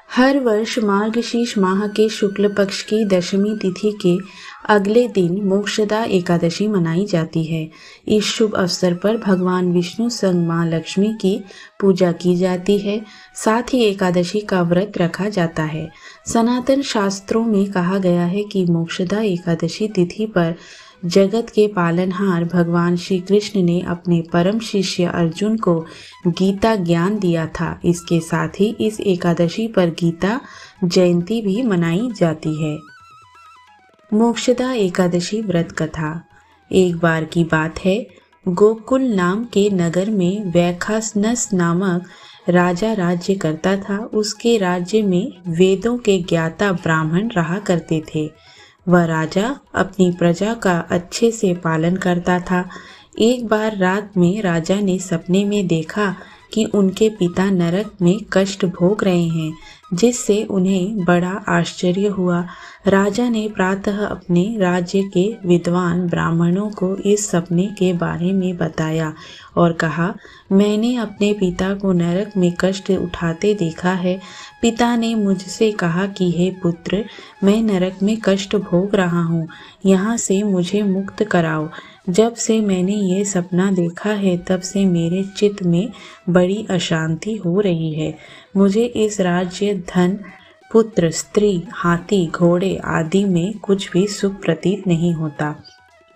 हर वर्ष मार्गशीर्ष माह के शुक्ल पक्ष की दशमी तिथि के अगले दिन मोक्षदा एकादशी मनाई जाती है। इस शुभ अवसर पर भगवान विष्णु संग मां लक्ष्मी की पूजा की जाती है। साथ ही एकादशी का व्रत रखा जाता है। सनातन शास्त्रों में कहा गया है कि मोक्षदा एकादशी तिथि पर जगत के पालनहार भगवान श्री कृष्ण ने अपने परम शिष्य अर्जुन को गीता ज्ञान दिया था। इसके साथ ही इस एकादशी पर गीता जयंती भी मनाई जाती है। मोक्षदा एकादशी व्रत कथा। एक बार की बात है, गोकुल नाम के नगर में वैखानस नामक राजा राज्य करता था। उसके राज्य में वेदों के ज्ञाता ब्राह्मण रहा करते थे। वह राजा अपनी प्रजा का अच्छे से पालन करता था। एक बार रात में राजा ने सपने में देखा कि उनके पिता नरक में कष्ट भोग रहे हैं, जिससे उन्हें बड़ा आश्चर्य हुआ। राजा ने प्रातः अपने राज्य के विद्वान ब्राह्मणों को इस सपने के बारे में बताया और कहा, मैंने अपने पिता को नरक में कष्ट उठाते देखा है। पिता ने मुझसे कहा कि हे पुत्र, मैं नरक में कष्ट भोग रहा हूँ, यहाँ से मुझे मुक्त कराओ। जब से मैंने ये सपना देखा है तब से मेरे चित्त में बड़ी अशांति हो रही है। मुझे इस राज्य, धन, पुत्र, स्त्री, हाथी, घोड़े आदि में कुछ भी सुख प्रतीत नहीं होता।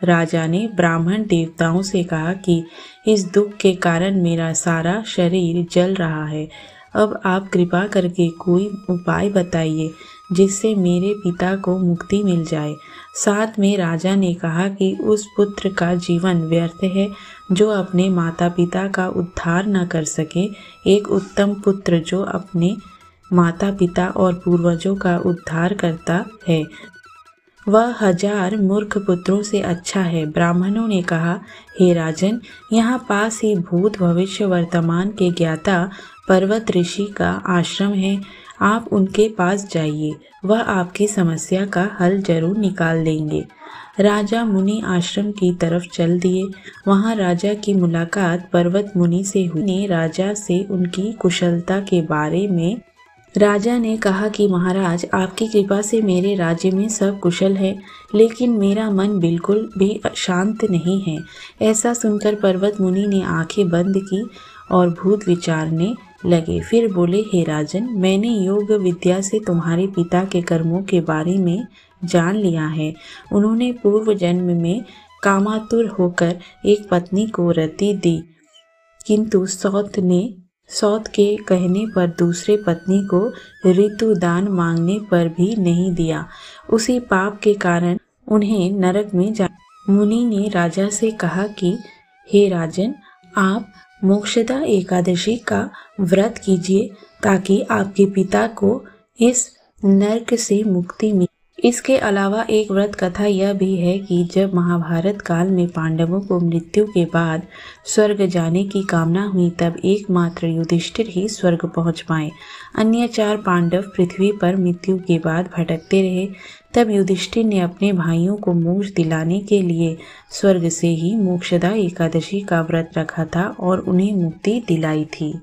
राजा ने ब्राह्मण देवताओं से कहा कि इस दुख के कारण मेरा सारा शरीर जल रहा है। अब आप कृपा करके कोई उपाय बताइए जिससे मेरे पिता को मुक्ति मिल जाए। साथ में राजा ने कहा कि उस पुत्र का जीवन व्यर्थ है जो अपने माता पिता का उद्धार न कर सके। एक उत्तम पुत्र जो अपने माता पिता और पूर्वजों का उद्धार करता है, वह 1000 मूर्ख पुत्रों से अच्छा है। ब्राह्मणों ने कहा, हे राजन, यहाँ पास ही भूत भविष्य वर्तमान के ज्ञाता पर्वत ऋषि का आश्रम है। आप उनके पास जाइए, वह आपकी समस्या का हल जरूर निकाल देंगे। राजा मुनि आश्रम की तरफ चल दिए। वहाँ राजा की मुलाकात पर्वत मुनि से हुई। ने राजा से उनकी कुशलता के बारे में राजा ने कहा कि महाराज, आपकी कृपा से मेरे राज्य में सब कुशल है, लेकिन मेरा मन बिल्कुल भी शांत नहीं है। ऐसा सुनकर पर्वत मुनि ने आंखें बंद की और भूत विचारने लगे। फिर बोले, हे राजन, मैंने योग विद्या से तुम्हारे पिता के कर्मों के बारे में जान लिया है। उन्होंने पूर्व जन्म में कामातुर होकर एक पत्नी को रति दी, किंतु सौत के कहने पर दूसरे पत्नी को ऋतुदान मांगने पर भी नहीं दिया। उसी पाप के कारण उन्हें नरक में जा। मुनि ने राजा से कहा कि हे राजन, आप मोक्षदा एकादशी का व्रत कीजिए ताकि आपके पिता को इस नरक से मुक्ति मिले। इसके अलावा एक व्रत कथा यह भी है कि जब महाभारत काल में पांडवों को मृत्यु के बाद स्वर्ग जाने की कामना हुई, तब एकमात्र युधिष्ठिर ही स्वर्ग पहुंच पाए। अन्य 4 पांडव पृथ्वी पर मृत्यु के बाद भटकते रहे। तब युधिष्ठिर ने अपने भाइयों को मोक्ष दिलाने के लिए स्वर्ग से ही मोक्षदा एकादशी का व्रत रखा था और उन्हें मुक्ति दिलाई थी।